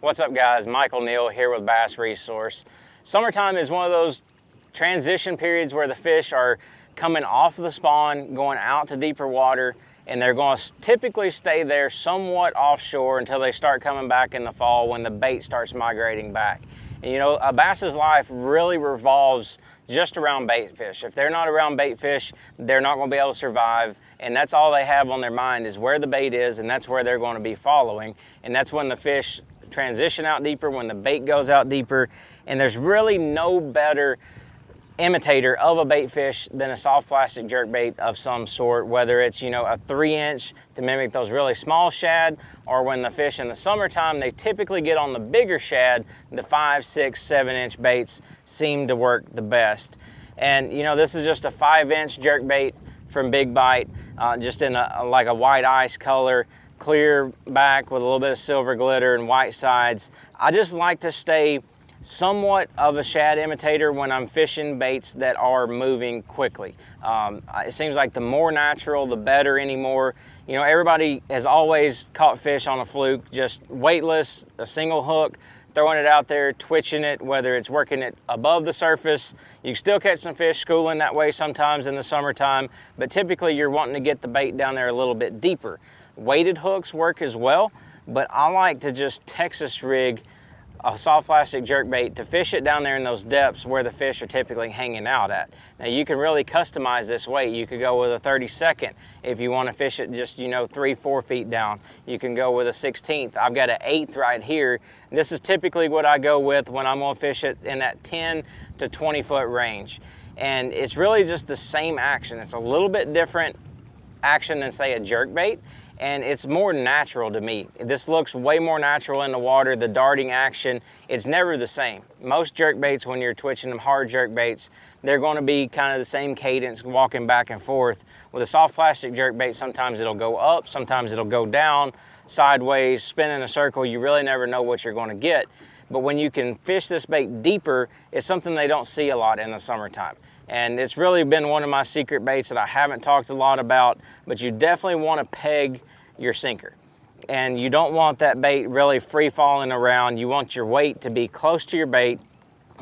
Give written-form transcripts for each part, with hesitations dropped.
What's up, guys? Michael Neal here with Bass Resource. Summertime is one of those transition periods where the fish are coming off the spawn, going out to deeper water, and they're going to typically stay there somewhat offshore until they start coming back in the fall when the bait starts migrating back. And you know, a bass's life really revolves just around bait fish. If they're not around bait fish, they're not going to be able to survive, and that's all they have on their mind is where the bait is, and that's where they're going to be following. And that's when the fish transition out deeper, when the bait goes out deeper, and there's really no better imitator of a bait fish than a soft plastic jerk bait of some sort, whether it's, you know, a 3-inch to mimic those really small shad, or when the fish in the summertime, they typically get on the bigger shad, the 5, 6, 7-inch baits seem to work the best. And you know, this is just a 5-inch jerk bait from Big Bite, just in like a white ice color, clear back with a little bit of silver glitter and white sides. I just like to stay somewhat of a shad imitator when I'm fishing baits that are moving quickly. It seems like the more natural, the better anymore. You know, everybody has always caught fish on a fluke, just weightless, a single hook, throwing it out there, twitching it, whether it's working it above the surface. You can still catch some fish schooling that way sometimes in the summertime, but typically you're wanting to get the bait down there a little bit deeper. Weighted hooks work as well, but I like to just Texas rig a soft plastic jerk bait to fish it down there in those depths where the fish are typically hanging out at. Now you can really customize this weight. You could go with a 32nd if you want to fish it just, you know, 3-4 feet down. You can go with a 16th. I've got an 1/8 right here. This is typically what I go with when I'm going to fish it in that 10 to 20 foot range. And it's really just the same action. It's a little bit different action than, say, a jerk bait, and it's more natural to me. This looks way more natural in the water. The darting action, it's never the same. Most jerk baits, when you're twitching them, hard jerk baits, they're going to be kind of the same cadence, walking back and forth. With a soft plastic jerk bait, sometimes it'll go up, sometimes it'll go down, sideways, spin in a circle. You really never know what you're going to get. But when you can fish this bait deeper, it's something they don't see a lot in the summertime. And it's really been one of my secret baits that I haven't talked a lot about, but you definitely want to peg your sinker. And you don't want that bait really free falling around. You want your weight to be close to your bait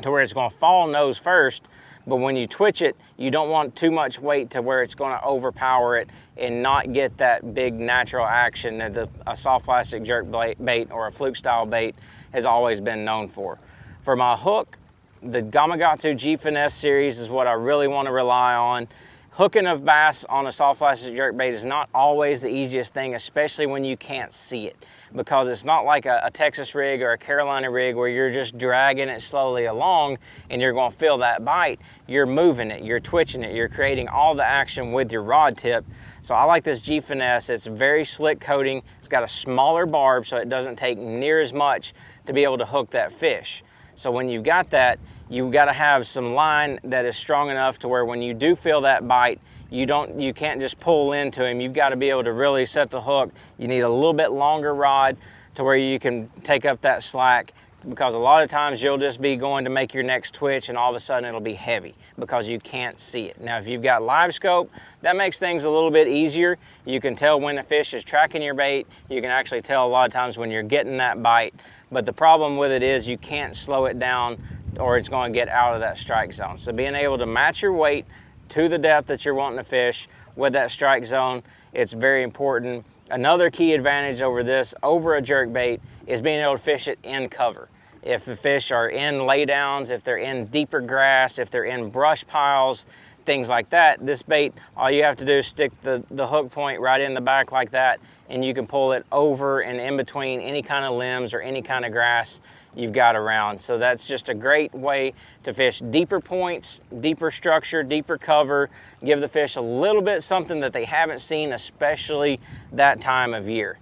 to where it's going to fall nose first, but when you twitch it, you don't want too much weight to where it's going to overpower it and not get that big natural action that a soft plastic jerk bait or a fluke style bait has always been known for. For my hook, the Gamakatsu G-Finesse series is what I really want to rely on. Hooking a bass on a soft plastic jerk bait is not always the easiest thing, especially when you can't see it, because it's not like a Texas rig or a Carolina rig where you're just dragging it slowly along and you're going to feel that bite. You're moving it, you're twitching it, you're creating all the action with your rod tip. So I like this G-Finesse. It's very slick coating. It's got a smaller barb, so it doesn't take near as much to be able to hook that fish. So when you've got that, you've got to have some line that is strong enough to where when you do feel that bite, you can't just pull into him. You've got to be able to really set the hook. You need a little bit longer rod to where you can take up that slack, because a lot of times you'll just be going to make your next twitch and all of a sudden it'll be heavy because you can't see it. Now, if you've got live scope, that makes things a little bit easier. You can tell when the fish is tracking your bait. You can actually tell a lot of times when you're getting that bite. But the problem with it is you can't slow it down or it's going to get out of that strike zone. So being able to match your weight to the depth that you're wanting to fish with that strike zone, it's very important. Another key advantage over a jerk bait is being able to fish it in cover. If the fish are in laydowns, if they're in deeper grass, if they're in brush piles, things like that, this bait, all you have to do is stick the hook point right in the back like that, and you can pull it over and in between any kind of limbs or any kind of grass you've got around. So that's just a great way to fish deeper points, deeper structure, deeper cover, give the fish a little bit something that they haven't seen, especially that time of year.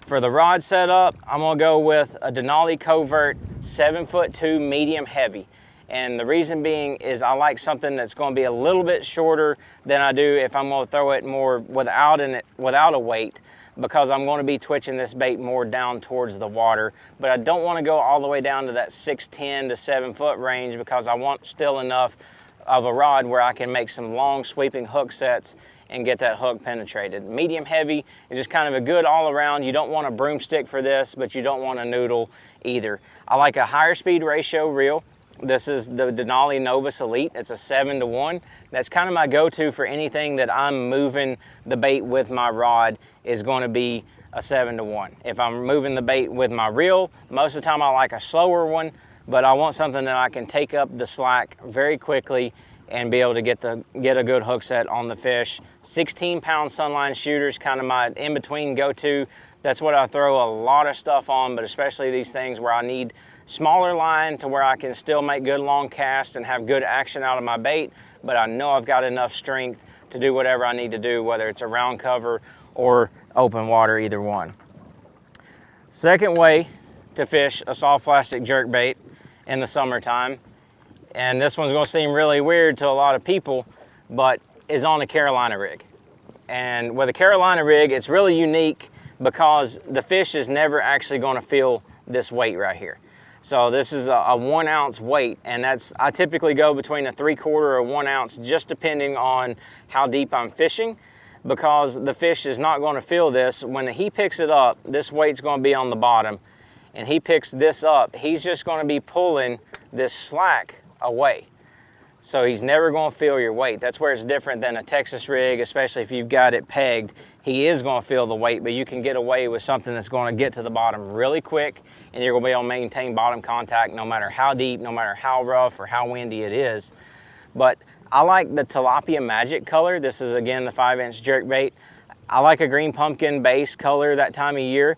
For the rod setup, I'm gonna go with a Denali Covert 7'2" medium heavy. And the reason being is I like something that's going to be a little bit shorter than I do if I'm going to throw it more without a weight, because I'm going to be twitching this bait more down towards the water. But I don't want to go all the way down to that 6'10" to 7 foot range, because I want still enough of a rod where I can make some long sweeping hook sets and get that hook penetrated. Medium heavy is just kind of a good all around. You don't want a broomstick for this, but you don't want a noodle. either. I like a higher speed ratio reel. This is the Denali Novus Elite. It's a 7-to-1. That's kind of my go-to for anything that I'm moving the bait with my rod, is going to be a 7-to-1. If I'm moving the bait with my reel, most of the time I like a slower one, but I want something that I can take up the slack very quickly and be able to get a good hook set on the fish. 16-pound Sunline Shooter's kind of my in-between go-to. That's what I throw a lot of stuff on, but especially these things where I need smaller line to where I can still make good long casts and have good action out of my bait, but I know I've got enough strength to do whatever I need to do, whether it's around cover or open water, either one. Second way to fish a soft plastic jerkbait in the summertime, and this one's gonna seem really weird to a lot of people, but is on a Carolina rig. And with a Carolina rig, it's really unique because the fish is never actually gonna feel this weight right here. So this is a 1 ounce weight, and I typically go between a 3/4 or 1 ounce, just depending on how deep I'm fishing, because the fish is not going to feel this. When he picks it up, this weight's going to be on the bottom, and he picks this up, he's just going to be pulling this slack away. So he's never going to feel your weight. That's where it's different than a Texas rig, especially if you've got it pegged. He is going to feel the weight, but you can get away with something that's going to get to the bottom really quick, and you're going to be able to maintain bottom contact no matter how deep, no matter how rough or how windy it is. But I like the Tilapia Magic color. This is, again, the 5-inch jerkbait. I like a green pumpkin base color that time of year.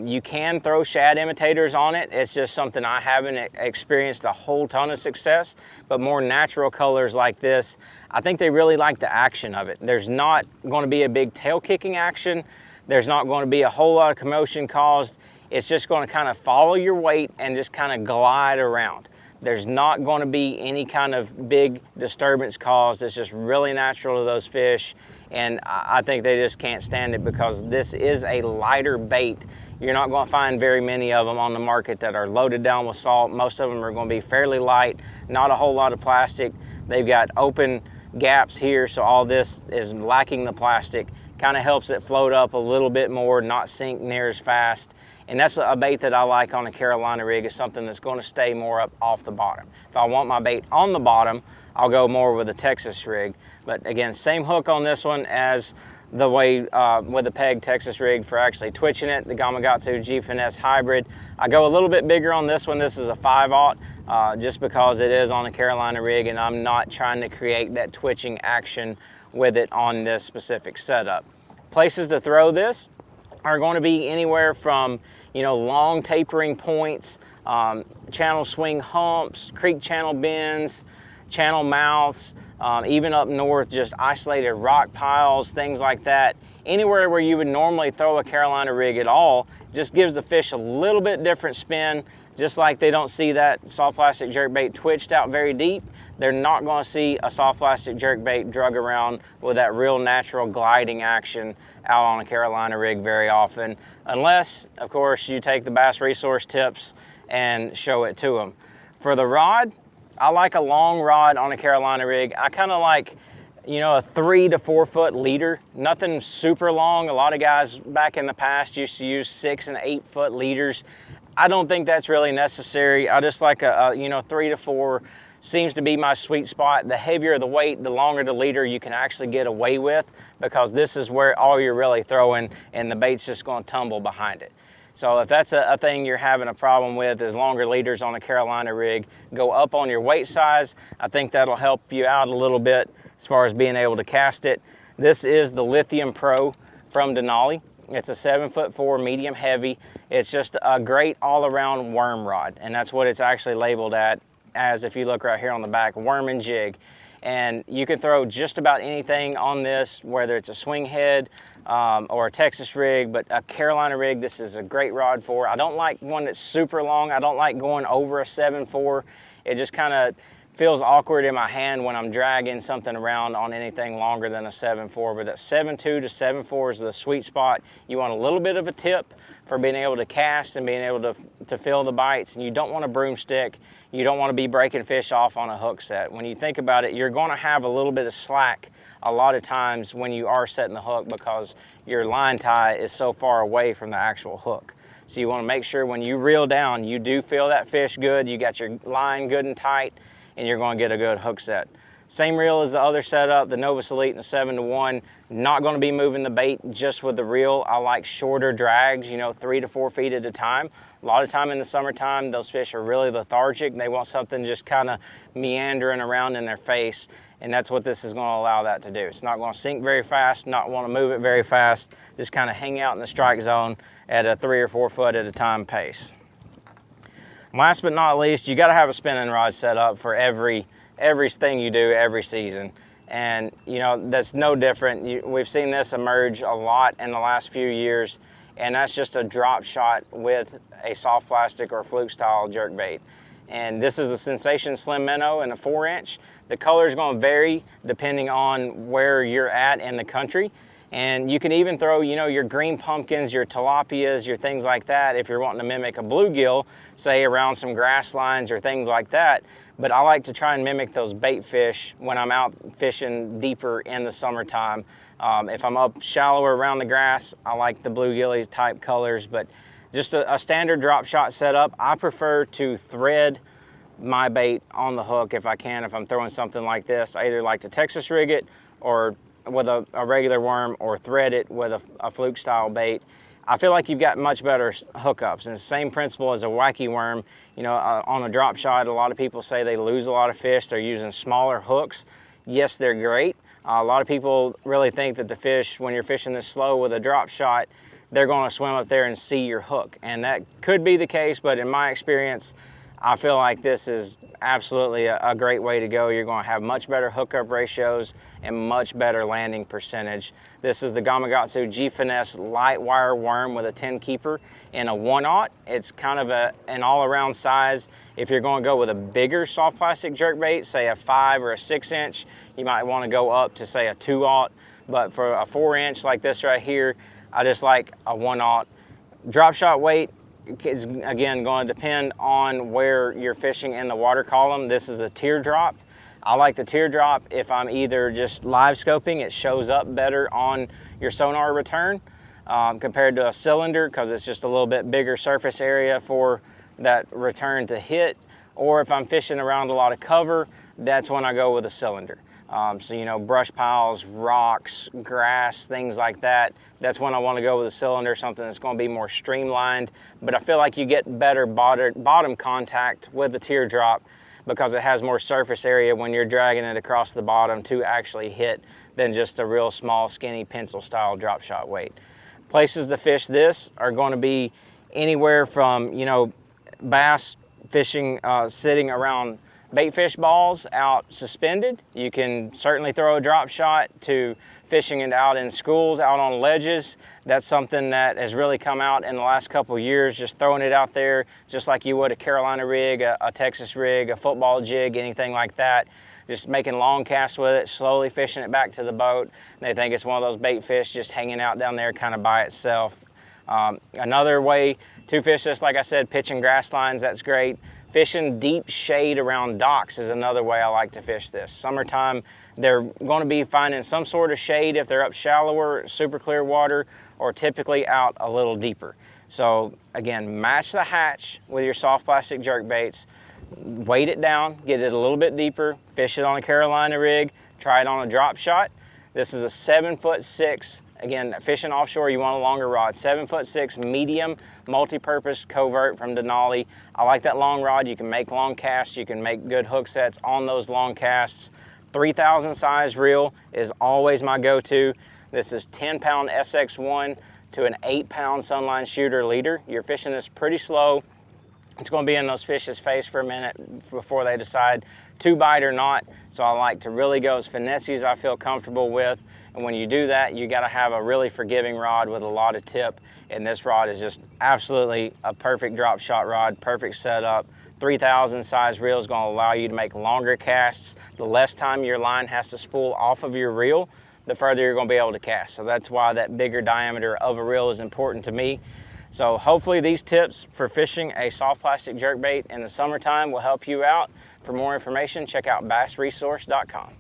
You can throw shad imitators on it. It's just something I haven't experienced a whole ton of success, but more natural colors like this, I think they really like the action of it. There's not going to be a big tail kicking action. There's not going to be a whole lot of commotion caused. It's just going to kind of follow your weight and just kind of glide around. There's not going to be any kind of big disturbance caused. It's just really natural to those fish, and I think they just can't stand it because this is a lighter bait. You're not going to find very many of them on the market that are loaded down with salt. Most of them are going to be fairly light, not a whole lot of plastic. They've got open gaps here, so all this is lacking the plastic. Kind of helps it float up a little bit more, not sink near as fast. And that's a bait that I like on a Carolina rig, is something that's going to stay more up off the bottom. If I want my bait on the bottom, I'll go more with a Texas rig. But again, same hook on this one as the way with the peg Texas rig for actually twitching it, the Gamakatsu G-Finesse Hybrid. I go a little bit bigger on this one. This is a 5/0, just because it is on a Carolina rig, and I'm not trying to create that twitching action with it on this specific setup. Places to throw this are going to be anywhere from, you know, long tapering points, channel swing humps, creek channel bends, channel mouths, even up north, just isolated rock piles, things like that. Anywhere where you would normally throw a Carolina rig at all, just gives the fish a little bit different spin. Just like they don't see that soft plastic jerkbait twitched out very deep, they're not going to see a soft plastic jerkbait drug around with that real natural gliding action out on a Carolina rig very often, unless, of course, you take the Bass Resource tips and show it to them. For the rod, I like a long rod on a Carolina rig. I kind of like, you know, a 3 to 4 foot leader, nothing super long. A lot of guys back in the past used to use 6 and 8 foot leaders. I don't think that's really necessary. I just like a 3 to 4 seems to be my sweet spot. The heavier the weight, the longer the leader you can actually get away with, because this is where all you're really throwing and the bait's just going to tumble behind it. So if that's a thing you're having a problem with, is longer leaders on a Carolina rig, go up on your weight size. I think that'll help you out a little bit as far as being able to cast it. This is the Lithium Pro from Denali. It's a 7'4", medium heavy. It's just a great all-around worm rod, and that's what it's actually labeled as if you look right here on the back, worm and jig. And you can throw just about anything on this, whether it's a swing head or a Texas rig, but a Carolina rig, this is a great rod for. I don't like one that's super long. I don't like going over a 7'4". It just kind of feels awkward in my hand when I'm dragging something around on anything longer than a 7'4", but that 7'2" to 7'4" is the sweet spot. You want a little bit of a tip for being able to cast and being able to feel the bites, and you don't want a broomstick. You don't want to be breaking fish off on a hook set. When you think about it, you're going to have a little bit of slack a lot of times when you are setting the hook, because your line tie is so far away from the actual hook. So you want to make sure when you reel down, you do feel that fish good, you got your line good and tight, and you're going to get a good hook set. Same reel as the other setup, the Novus Elite and the 7-to-1. Not going to be moving the bait just with the reel. I like shorter drags, 3 to 4 feet at a time. A lot of time in the summertime, those fish are really lethargic. They want something just kind of meandering around in their face, and that's what this is going to allow that to do. It's not going to sink very fast, not want to move it very fast, just kind of hang out in the strike zone at a 3 or 4 foot at a time pace. Last but not least, you got to have a spinning rod set up for everything you do every season. And that's no different. We've seen this emerge a lot in the last few years, and that's just a drop shot with a soft plastic or fluke style jerkbait. And this is a Sensation Slim Minnow in a 4-inch. The color is going to vary depending on where you're at in the country. And you can even throw, your green pumpkins, your tilapias, your things like that if you're wanting to mimic a bluegill, say around some grass lines or things like that. But I like to try and mimic those bait fish when I'm out fishing deeper in the summertime. If I'm up shallower around the grass, I like the bluegilly type colors, but just a standard drop shot setup. I prefer to thread my bait on the hook if I can. If I'm throwing something like this, I either like to Texas rig it or with a regular worm, or thread it with a fluke style bait. I feel like you've got much better hookups, and the same principle as a wacky worm. On a drop shot, a lot of people say they lose a lot of fish. They're using smaller hooks. Yes, they're great. A lot of people really think that the fish, when you're fishing this slow with a drop shot, they're going to swim up there and see your hook, and that could be the case, but in my experience, I feel like this is absolutely a great way to go. You're going to have much better hookup ratios and much better landing percentage. This is the Gamakatsu G-Finesse light wire worm with a 10 keeper in a 1/0. It's kind of an all-around size. If you're going to go with a bigger soft plastic jerkbait, say a 5 or a 6-inch, you might want to go up to say a 2/0. But for a 4-inch like this right here, I just like a 1/0. Drop shot weight is again going to depend on where you're fishing in the water column. This is a teardrop. I like the teardrop if I'm either just live scoping. It shows up better on your sonar return compared to a cylinder, because it's just a little bit bigger surface area for that return to hit. Or if I'm fishing around a lot of cover, that's when I go with a cylinder. So brush piles, rocks, grass, things like that. That's when I want to go with a cylinder, something that's going to be more streamlined. But I feel like you get better bottom contact with the teardrop because it has more surface area when you're dragging it across the bottom to actually hit than just a real small, skinny pencil style drop shot weight. Places to fish this are going to be anywhere from, bass fishing, sitting around bait fish balls out suspended. You can certainly throw a drop shot to fishing it out in schools, out on ledges. That's something that has really come out in the last couple of years, just throwing it out there just like you would a Carolina rig, a Texas rig, a football jig, anything like that. Just making long casts with it, slowly fishing it back to the boat. They think it's one of those bait fish just hanging out down there kind of by itself. Another way to fish this, like I said, pitching grass lines, that's great. Fishing deep shade around docks is another way I like to fish this. Summertime, they're going to be finding some sort of shade if they're up shallower, super clear water, or typically out a little deeper. So again, match the hatch with your soft plastic jerkbaits, weight it down, get it a little bit deeper, fish it on a Carolina rig, try it on a drop shot. This is a 7'6". Again, fishing offshore, you want a longer rod. 7'6" medium multi-purpose covert from Denali. I like that long rod. You can make long casts. You can make good hook sets on those long casts. 3,000 size reel is always my go-to. This is 10-pound SX1 to an 8-pound Sunline Shooter leader. You're fishing this pretty slow. It's going to be in those fish's face for a minute before they decide to bite or not. So I like to really go as finesse as I feel comfortable with. And when you do that, you got to have a really forgiving rod with a lot of tip. And this rod is just absolutely a perfect drop shot rod, perfect setup. 3,000 size reel is going to allow you to make longer casts. The less time your line has to spool off of your reel, the further you're going to be able to cast. So that's why that bigger diameter of a reel is important to me. So hopefully these tips for fishing a soft plastic jerkbait in the summertime will help you out. For more information, check out bassresource.com.